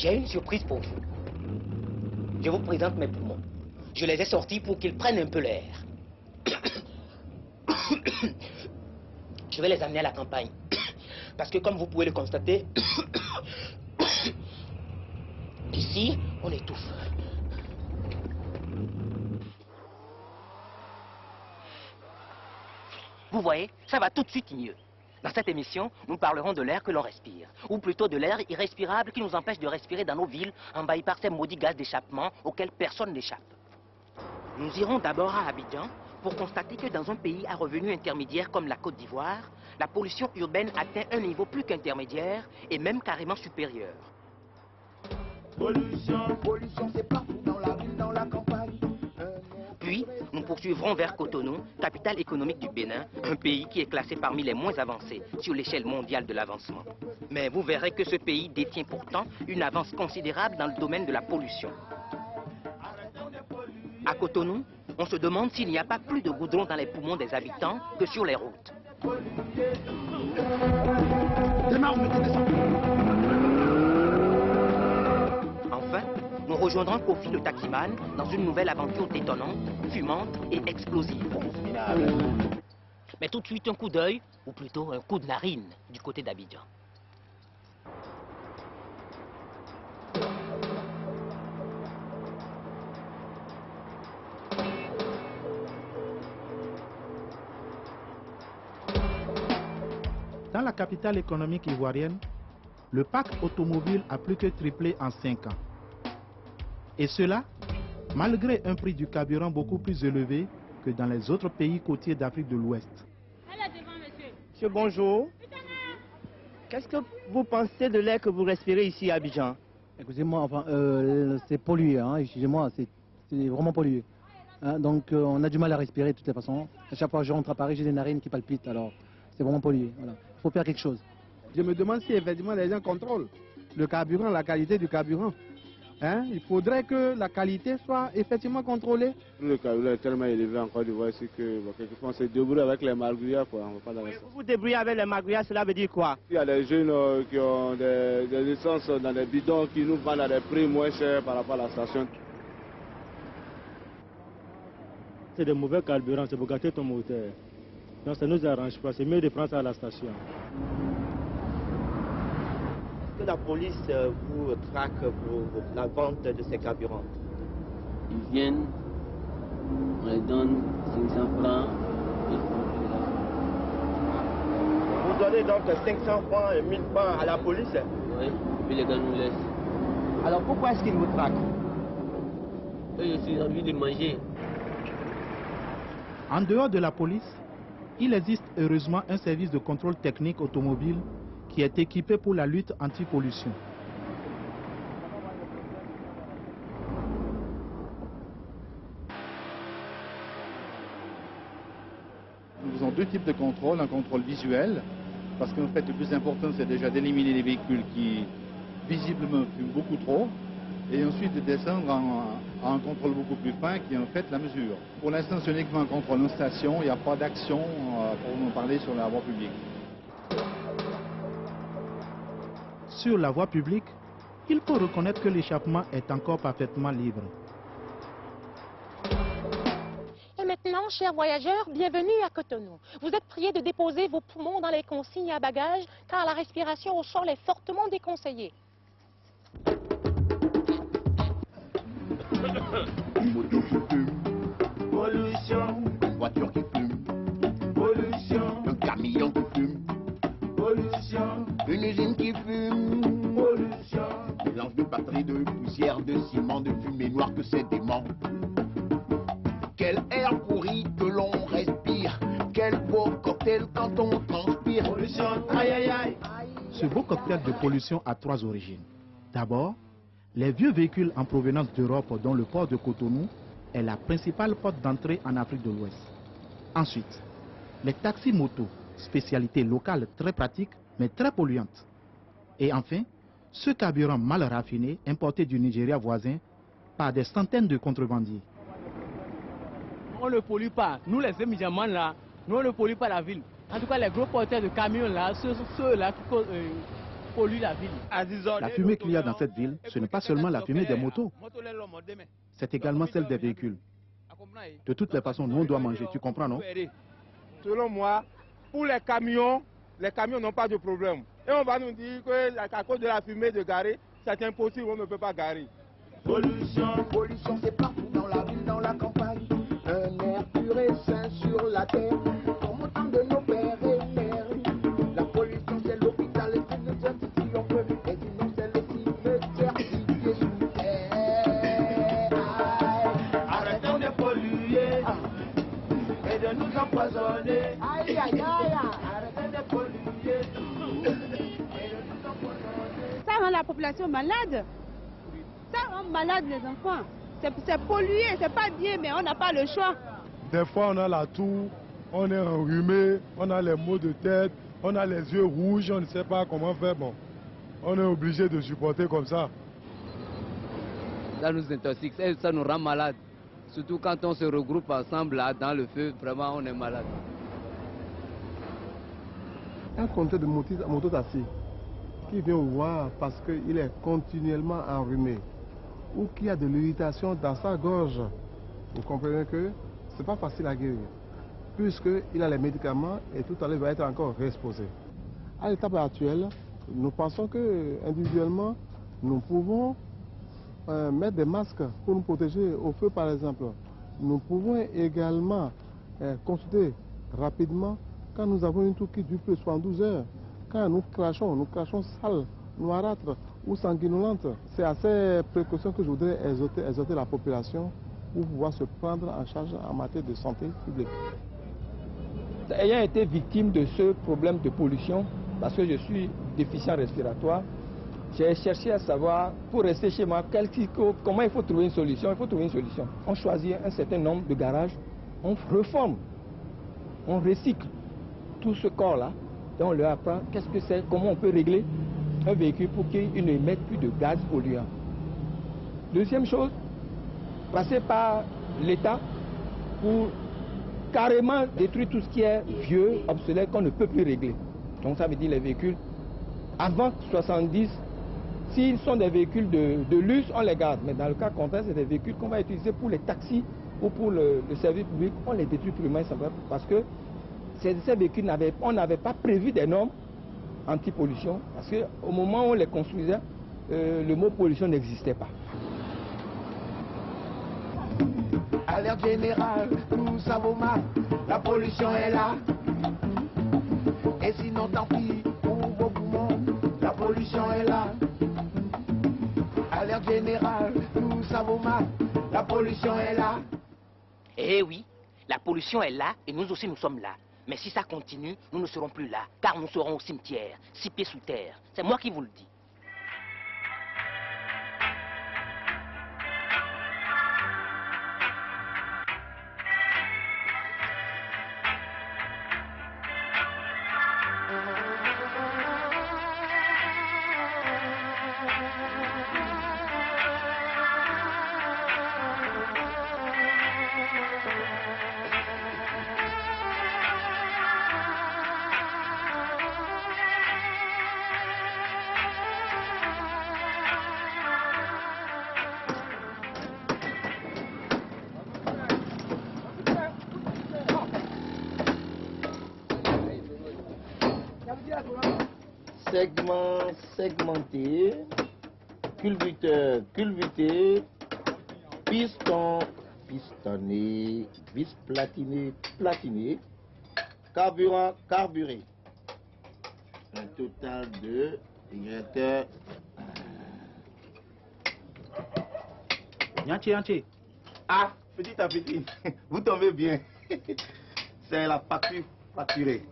J'ai une surprise pour vous. Je vous présente mes poumons. Je les ai sortis pour qu'ils prennent un peu l'air. Je vais les amener à la campagne. Parce que comme vous pouvez le constater, ici, on étouffe. Vous voyez, ça va tout de suite mieux. Dans cette émission, nous parlerons de l'air que l'on respire, ou plutôt de l'air irrespirable qui nous empêche de respirer dans nos villes, envahies par ces maudits gaz d'échappement auxquels personne n'échappe. Nous irons d'abord à Abidjan pour constater que dans un pays à revenus intermédiaires comme la Côte d'Ivoire, la pollution urbaine atteint un niveau plus qu'intermédiaire et même carrément supérieur. Pollution, pollution, c'est partout dans la ville, dans la campagne. Puis, nous poursuivrons vers Cotonou, capitale économique du Bénin, un pays qui est classé parmi les moins avancés sur l'échelle mondiale de l'avancement. Mais vous verrez que ce pays détient pourtant une avance considérable dans le domaine de la pollution. À Cotonou, on se demande s'il n'y a pas plus de goudron dans les poumons des habitants que sur les routes. Enfin, nous rejoindrons Kofi le taximan dans une nouvelle aventure détonnante, fumante et explosive. Mais tout de suite un coup d'œil, ou plutôt un coup de narine, du côté d'Abidjan. Dans la capitale économique ivoirienne, le parc automobile a plus que triplé en 5 ans. Et cela, malgré un prix du carburant beaucoup plus élevé que dans les autres pays côtiers d'Afrique de l'Ouest. Monsieur, bonjour. Qu'est-ce que vous pensez de l'air que vous respirez ici à Abidjan? Excusez-moi, enfin, c'est pollué, hein, excusez-moi, c'est vraiment pollué. Hein, donc on a du mal à respirer de toutes les façons. À chaque fois que je rentre à Paris, j'ai des narines qui palpitent, alors c'est vraiment pollué. Voilà. Il faut faire quelque chose. Je me demande si effectivement les gens contrôlent le carburant, la qualité du carburant. Hein? Il faudrait que la qualité soit effectivement contrôlée. Le carburant est tellement élevé en Côte d'Ivoire que quelquefois on se débrouille avec les margouillas. Vous vous débrouillez avec les margouillas, cela veut dire quoi? Il y a des jeunes qui ont des essences dans des bidons qui nous vendent à des prix moins chers par rapport à la station. C'est de mauvais carburants, c'est pour gâter ton moteur. Donc ça ne nous arrange pas, c'est mieux de prendre ça à la station. Que la police vous traque pour la vente de ces carburants? Ils viennent, on les donne 500 francs, ils font Vous donnez donc 500 francs et 1000 francs à la police? Oui, puis les gars nous laissent. Alors pourquoi est-ce qu'ils vous traquent? Je suis envie de manger. En dehors de la police, il existe heureusement un service de contrôle technique automobile qui est équipé pour la lutte anti-pollution. Nous faisons 2 types de contrôle, un contrôle visuel, parce qu'en fait le plus important c'est déjà d'éliminer les véhicules qui visiblement fument beaucoup trop, et ensuite de descendre à un contrôle beaucoup plus fin qui est en fait la mesure. Pour l'instant c'est uniquement un contrôle en station, il n'y a pas d'action pour nous parler sur la voie publique. Sur la voie publique, il faut reconnaître que l'échappement est encore parfaitement libre. Et maintenant, chers voyageurs, bienvenue à Cotonou. Vous êtes priés de déposer vos poumons dans les consignes à bagages, car la respiration au sol est fortement déconseillée. Une moto qui fume, pollution. Une voiture qui fume, pollution. Un camion qui fume, pollution. Une usine qui fume, pollution. Mélange de batterie, de poussière, de ciment, de fumée noire que c'est dément. Quel air pourri que l'on respire. Quel beau cocktail quand on transpire. Pollution, aïe aïe aïe. Ce beau cocktail de pollution a 3 origines. D'abord, les vieux véhicules en provenance d'Europe dont le port de Cotonou est la principale porte d'entrée en Afrique de l'Ouest. Ensuite, les taxis-motos, spécialité locale très pratique mais très polluante. Et enfin, ce carburant mal raffiné importé du Nigeria voisin par des centaines de contrebandiers. On ne pollue pas, nous les émigrants là, nous on ne pollue pas la ville. En tout cas les gros porteurs de camions là, ceux-là polluent la ville. La fumée qu'il y a dans cette ville, ce n'est pas seulement la fumée des motos, c'est également celle des véhicules. De toutes les façons, nous on doit manger, tu comprends, non? Selon moi, pour les camions n'ont pas de problème. Et on va nous dire qu'à cause de la fumée de garer, c'est impossible, on ne peut pas garer. Pollution, pollution, c'est partout dans la ville, dans la campagne. Un air pur et sain sur la terre, comme au temps de nos pères et mères. La pollution, c'est l'hôpital et c'est le si on peut. Et sinon, c'est le cimetière qui est sous terre. Arrêtons de polluer et de nous empoisonner. Aïe, aïe, aïe, arrêtons de polluer et de nous empoisonner. Ça rend la population malade. Ça rend malade les enfants. C'est pollué, c'est pas bien, mais on n'a pas le choix. Des fois, on a la toux, on est enrhumé, on a les maux de tête, on a les yeux rouges, on ne sait pas comment faire. Bon, on est obligé de supporter comme ça. Ça nous intoxique, ça nous rend malade. Surtout quand on se regroupe ensemble là, dans le feu, vraiment on est malade. Un conducteur de mototaxi qui vient voir parce qu'il est continuellement enrhumé ou qu'il y a de l'irritation dans sa gorge, vous comprenez que ce n'est pas facile à guérir, puisqu'il a les médicaments et tout à l'heure il va être encore réexposé. À l'étape actuelle, nous pensons que individuellement, nous pouvons mettre des masques pour nous protéger au feu par exemple. Nous pouvons également consulter rapidement quand nous avons une toux qui dure plus de 72 heures. Quand nous crachons sale, noirâtre ou sanguinolente, c'est à ces précautions que je voudrais exhorter la population pour pouvoir se prendre en charge en matière de santé publique. Ayant été victime de ce problème de pollution, parce que je suis déficient respiratoire, j'ai cherché à savoir, pour rester chez moi, comment il faut trouver une solution. Il faut trouver une solution. On choisit un certain nombre de garages, on reforme, on recycle tout ce corps-là. Et on leur apprend qu'est-ce que c'est, comment on peut régler un véhicule pour qu'il ne émette plus de gaz polluants. Deuxième chose, passer par l'État pour carrément détruire tout ce qui est vieux, obsolète, qu'on ne peut plus régler. Donc ça veut dire les véhicules avant 70, s'ils sont des véhicules de luxe, on les garde. Mais dans le cas contraire, c'est des véhicules qu'on va utiliser pour les taxis ou pour le service public, on les détruit purement et simplement parce que ces véhicules, on n'avait pas prévu des normes anti-pollution, parce qu'au moment où on les construisait, le mot pollution n'existait pas. Alerte générale, nous savons mal, la pollution est là. Et sinon tant pis pour vos poumons, la pollution est là. Alerte générale, nous savons mal, la pollution est là. Eh oui, la pollution est là et nous aussi nous sommes là. Mais si ça continue, nous ne serons plus là, car nous serons au cimetière, 6 pieds sous terre. C'est moi qui vous le dis. Segment segmenté, culbuteur culbuté, piston pistonné, vis platiné platiné, carburant carburé. Un total de directeur. Yanti. Ah, petit à petit, vous tombez bien. C'est la facture facturée.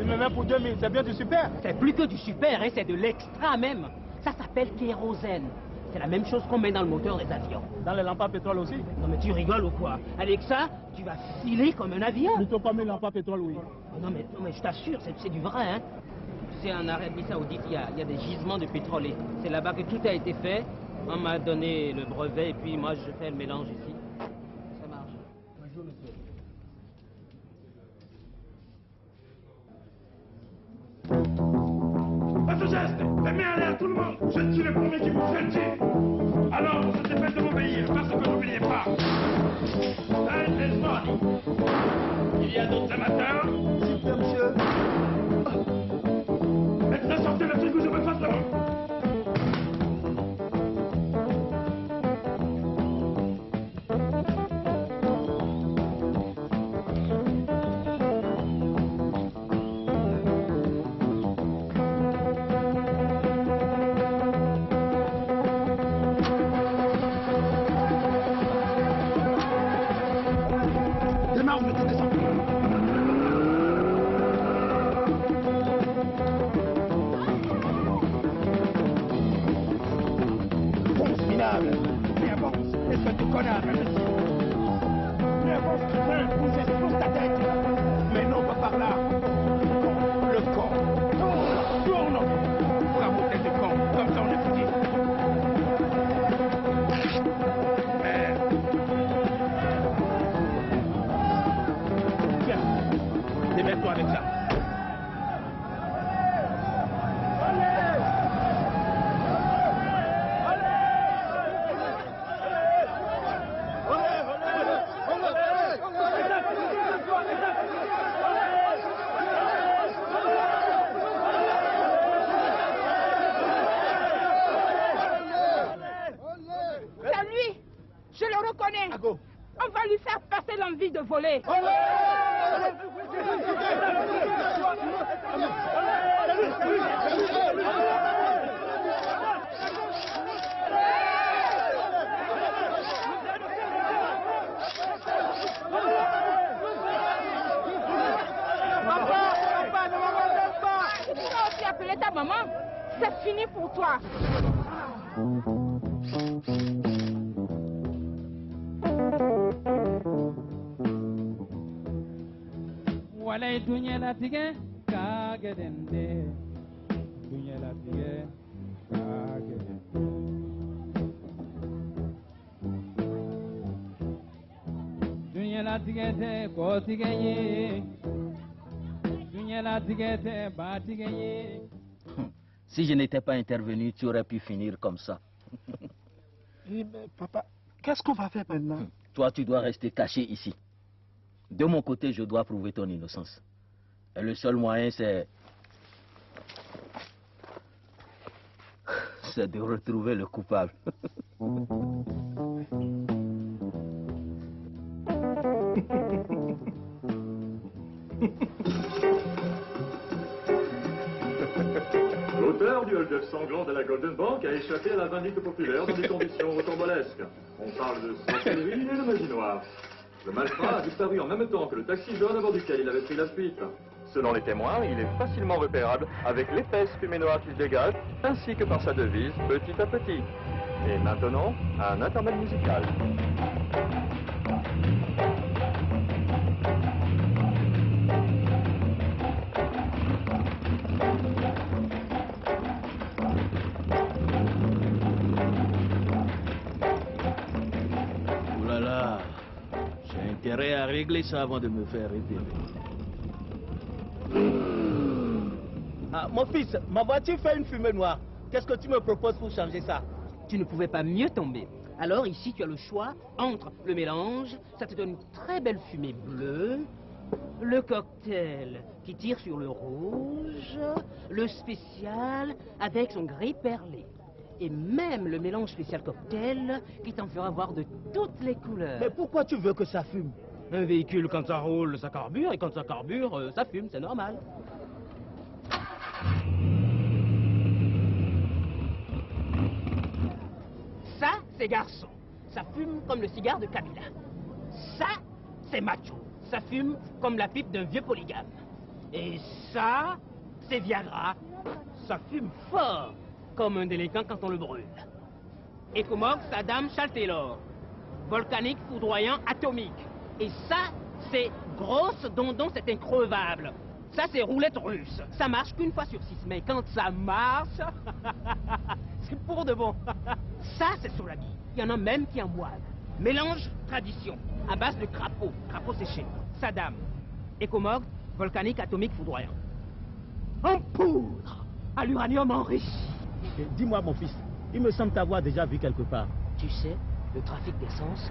Tu me mets pour 2000, c'est bien du super. C'est plus que du super, hein, c'est de l'extra même. Ça s'appelle kérosène. C'est la même chose qu'on met dans le moteur des avions. Dans les lampes à pétrole aussi? Non mais tu rigoles ou quoi? Avec ça, tu vas filer comme un avion. Plutôt comme une lampe à pétrole, oui. Non mais je t'assure, c'est du vrai, hein. Tu sais, en Arabie Saoudite, il y a des gisements de pétrole. C'est là-bas que tout a été fait. On m'a donné le brevet et puis moi je fais le mélange ici. Ça marche. Bonjour, monsieur. Pas ce geste! Les mains en l'air, tout le monde! Je suis le premier qui vous fait. Alors, je te fais de m'obéir, parce que n'oubliez pas. That is money. Il y a d'autres amateurs? S'il vous plaît, monsieur. Maintenant, sortez le truc où je me fasse la main. On va lui faire passer l'envie de voler. Tu as appelé ta maman, c'est fini pour toi. Walay dunya latige kagedende dunya latige kagedende dunya latige te kotige ye dunya latige te batige ye. Si je n'étais pas intervenu, tu aurais pu finir comme ça. Oui, mais papa, qu'est-ce qu'on va faire maintenant? Toi, tu dois rester caché ici. De mon côté, je dois prouver ton innocence. Et le seul moyen, c'est de retrouver le coupable. L'auteur du hold-up sanglant de la Golden Bank a échappé à la vindicte populaire dans des conditions rocambolesques. On parle de sorcellerie et de magie noire. Le malfrat a disparu en même temps que le taxi jaune à bord duquel il avait pris la fuite. Selon les témoins, il est facilement repérable avec l'épaisse fumée noire qu'il dégage, ainsi que par sa devise petit à petit. Et maintenant, un intermède musical. Oulala, j'ai intérêt à régler ça avant de me faire repérer. Ah, mon fils, ma voiture fait une fumée noire. Qu'est-ce que tu me proposes pour changer ça? Tu ne pouvais pas mieux tomber. Alors ici, tu as le choix entre le mélange, ça te donne une très belle fumée bleue, le cocktail qui tire sur le rouge, le spécial avec son gris perlé. Et même le mélange spécial cocktail qui t'en fera voir de toutes les couleurs. Mais pourquoi tu veux que ça fume? Un véhicule, quand ça roule, ça carbure, et quand ça carbure, ça fume, c'est normal. Ça, c'est garçon. Ça fume comme le cigare de Kabila. Ça, c'est macho. Ça fume comme la pipe d'un vieux polygame. Et ça, c'est Viagra. Ça fume fort, comme un délinquant quand on le brûle. Ecomog, Saddam, Charles Taylor. Volcanique, foudroyant, atomique. Et ça, c'est grosse dondon, c'est increvable. Ça, c'est roulette russe. Ça marche qu'une fois sur 6, mais quand ça marche, c'est pour de bon. Ça, c'est Solami. Il y en a même qui en boivent. Mélange tradition, à base de crapaud séché, Saddam, Ecomog, volcanique, atomique, foudroyant. En poudre, à l'uranium enrichi. Dis-moi, mon fils, il me semble t'avoir déjà vu quelque part. Tu sais, le trafic d'essence,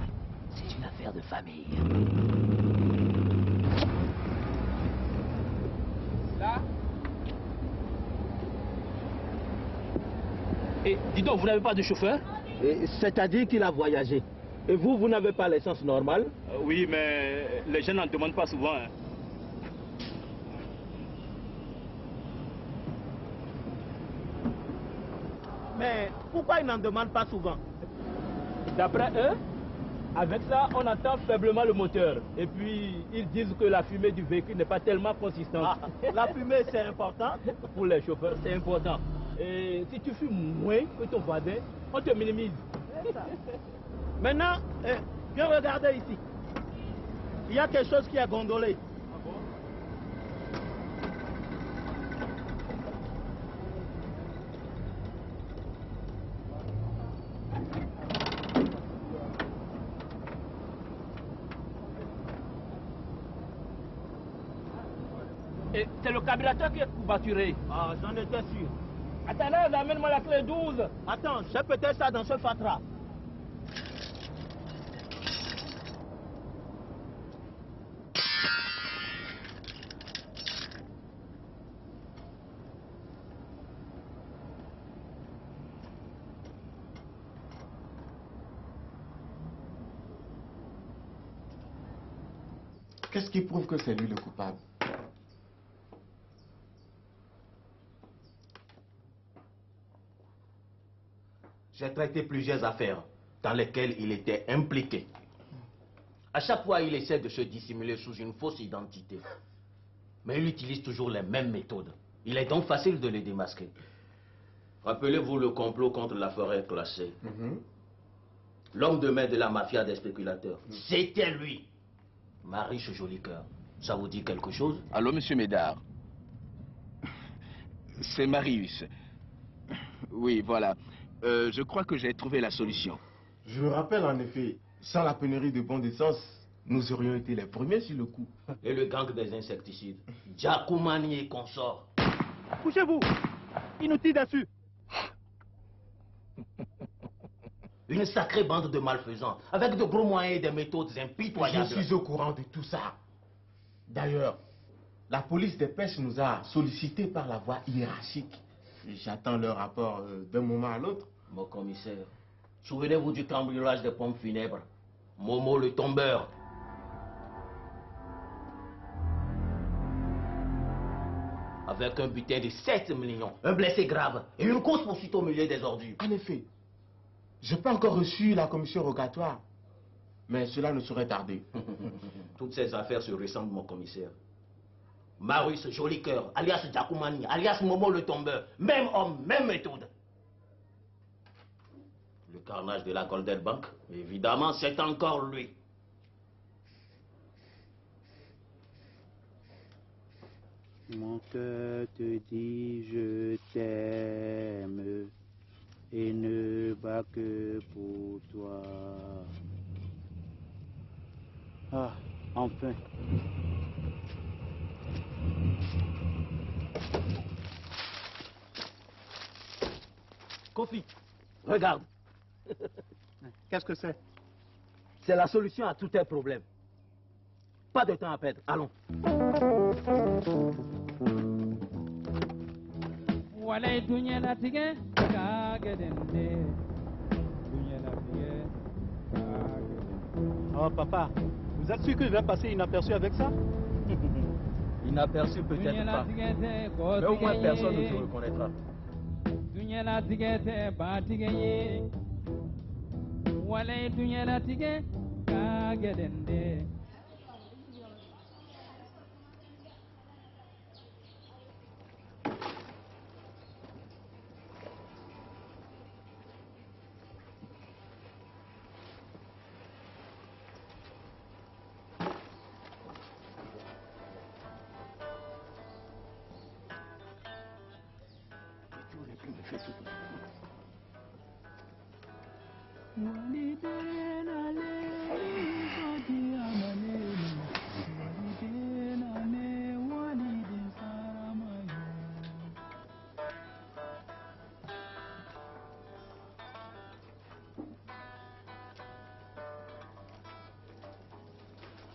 c'est une affaire de famille. Là. Et dis donc, vous n'avez pas de chauffeur? C'est-à-dire qu'il a voyagé. Et vous, vous n'avez pas l'essence normale? Oui, mais les gens n'en demandent pas souvent. Hein. Mais pourquoi ils n'en demandent pas souvent? D'après eux, avec ça, on entend faiblement le moteur. Et puis, ils disent que la fumée du véhicule n'est pas tellement consistante. Ah, la fumée, c'est important? Pour les chauffeurs, c'est important. Et si tu fumes moins que ton voisin, on te minimise. Maintenant, viens regarder ici. Il y a quelque chose qui est gondolé. Et c'est le carburateur qui est courbaturé. Ah, j'en étais sûr. Attends, amène-moi la clé 12. Attends, j'ai peut-être ça dans ce fatras. Qu'est-ce qui prouve que c'est lui le coupable? J'ai traité plusieurs affaires dans lesquelles il était impliqué. À chaque fois, il essaie de se dissimuler sous une fausse identité. Mais il utilise toujours les mêmes méthodes. Il est donc facile de les démasquer. Rappelez-vous le complot contre la forêt classée. L'homme de main de la mafia des spéculateurs. C'était lui. Marius Jolicoeur. Ça vous dit quelque chose? Allô, monsieur Médard. C'est Marius. Oui, voilà. Je crois que j'ai trouvé la solution. Je me rappelle en effet, sans la pénurie de bons d'essence, nous aurions été les premiers sur le coup. Et le gang des insecticides. Giacomani et consorts. Couchez-vous. Il nous tire dessus. Une sacrée bande de malfaisants, avec de gros moyens et des méthodes impitoyables. Je suis au courant de tout ça. D'ailleurs, la police des pêches nous a sollicités par la voie hiérarchique. J'attends leur rapport d'un moment à l'autre. Mon commissaire, souvenez-vous du cambriolage des pompes funèbres. Momo le tombeur. Avec un butin de 7 millions, un blessé grave et une course poursuite au milieu des ordures. En effet, je n'ai pas encore reçu la commission rogatoire, mais cela ne saurait tarder. Toutes ces affaires se ressemblent, mon commissaire. Marius Jolicoeur, alias Giacomani, alias Momo le tombeur. Même homme, même méthode. Le carnage de la Golden Bank, évidemment, c'est encore lui. Mon cœur te dit je t'aime et ne bat que pour toi. Ah, enfin. Kofi, regarde. Qu'est-ce que c'est? C'est la solution à tous tes problèmes. Pas de temps à perdre, allons. Oh papa, vous êtes sûr qu'il va passer inaperçu avec ça? Inaperçu peut-être pas, mais au moins personne ne se reconnaîtra.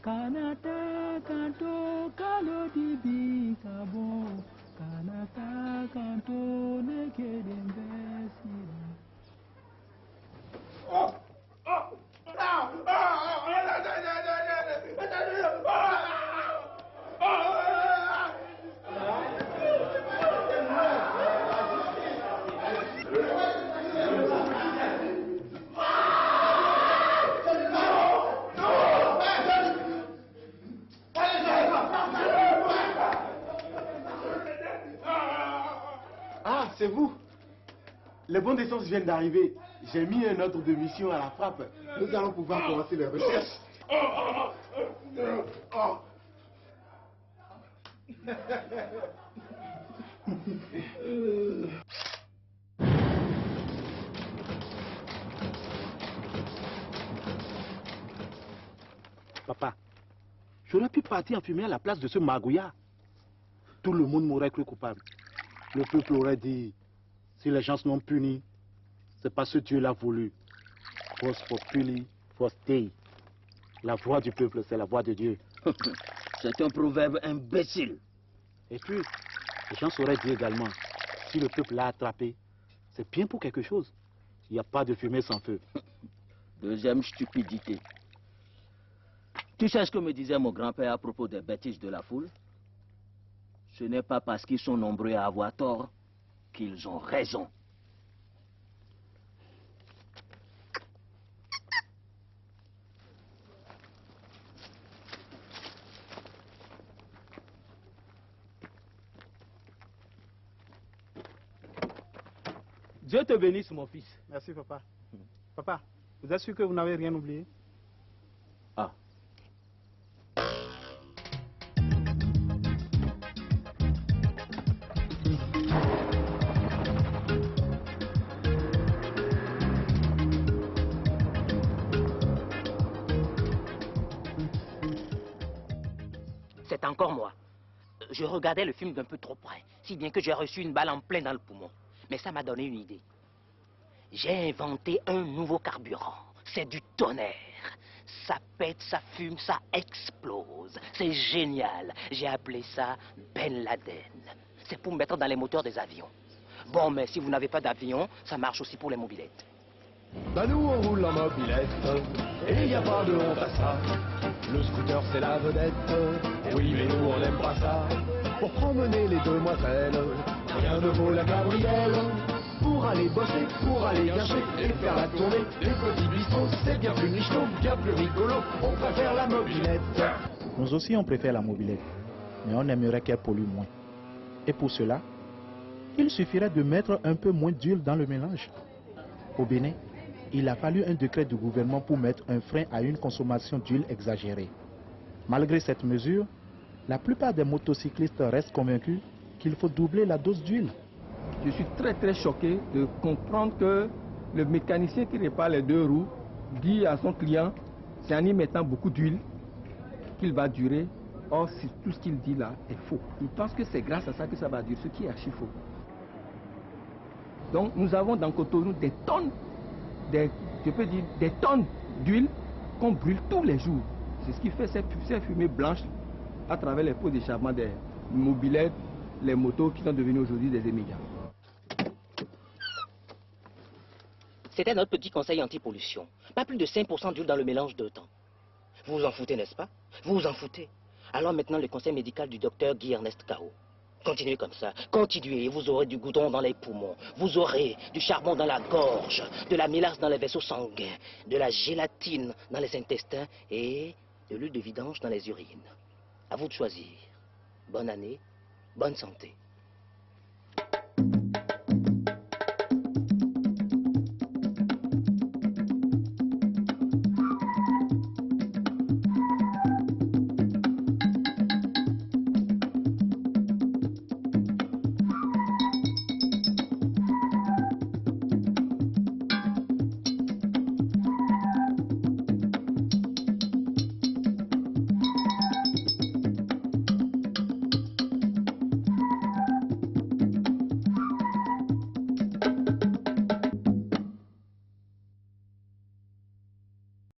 Kanata kanto kalo dibi kabo, kanata kanto neke dembesi. Ah, c'est vous. Les bons d'essence viennent d'arriver. J'ai mis un ordre de mission à la frappe. Nous allons pouvoir commencer les recherches. Papa, j'aurais pu partir en fumer à la place de ce magouillard. Tout le monde m'aurait cru coupable. Le peuple aurait dit, si les gens sont punis, c'est parce que Dieu l'a voulu. Vos populi, vos dei. La voix du peuple, c'est la voix de Dieu. C'est un proverbe imbécile. Et puis, les gens sauraient dire également, si le peuple l'a attrapé, c'est bien pour quelque chose. Il n'y a pas de fumée sans feu. Deuxième stupidité. Tu sais ce que me disait mon grand-père à propos des bêtises de la foule? Ce n'est pas parce qu'ils sont nombreux à avoir tort qu'ils ont raison. Dieu te bénisse, mon fils. Merci, papa. Papa, vous êtes sûr que vous n'avez rien oublié? Ah. C'est encore moi. Je regardais le film d'un peu trop près, si bien que j'ai reçu une balle en plein dans le poumon. Mais ça m'a donné une idée. J'ai inventé un nouveau carburant. C'est du tonnerre. Ça pète, ça fume, ça explose. C'est génial. J'ai appelé ça Ben Laden. C'est pour mettre dans les moteurs des avions. Bon, mais si vous n'avez pas d'avion, ça marche aussi pour les mobylettes. Bah nous on roule en mobilette, et y a pas de honte à ça. Le scooter c'est la vedette, oui mais nous on n'aime pas ça. Pour promener les demoiselles, rien ne vaut la gabrielle. Pour aller bosser, pour aller gâcher et faire la tournée, les petits bistrots c'est bien plus michto, bien plus rigolo, on préfère la mobilette. Nous aussi on préfère la mobilette, mais on aimerait qu'elle pollue moins. Et pour cela, il suffirait de mettre un peu moins d'huile dans le mélange. Au Bénin, il a fallu un décret du gouvernement pour mettre un frein à une consommation d'huile exagérée. Malgré cette mesure, la plupart des motocyclistes restent convaincus qu'il faut doubler la dose d'huile. Je suis très choqué de comprendre que le mécanicien qui répare les deux roues dit à son client, c'est en y mettant beaucoup d'huile qu'il va durer. Or, tout ce qu'il dit là est faux. Il pense que c'est grâce à ça que ça va durer, ce qui est archi faux. Donc nous avons dans Cotonou des tonnes, je peux dire des tonnes d'huile qu'on brûle tous les jours. C'est ce qui fait ces fumées blanches à travers les pots d'échappement des mobylettes, les motos qui sont devenues aujourd'hui des émigrants. C'était notre petit conseil anti-pollution. Pas plus de 5% d'huile dans le mélange de temps. Vous vous en foutez, n'est-ce pas? Vous vous en foutez. Alors maintenant, le conseil médical du docteur Guy Ernest Cao. Continuez comme ça. Continuez. Vous aurez du goudron dans les poumons. Vous aurez du charbon dans la gorge, de la mélasse dans les vaisseaux sanguins, de la gélatine dans les intestins et de l'huile de vidange dans les urines. À vous de choisir. Bonne année, bonne santé.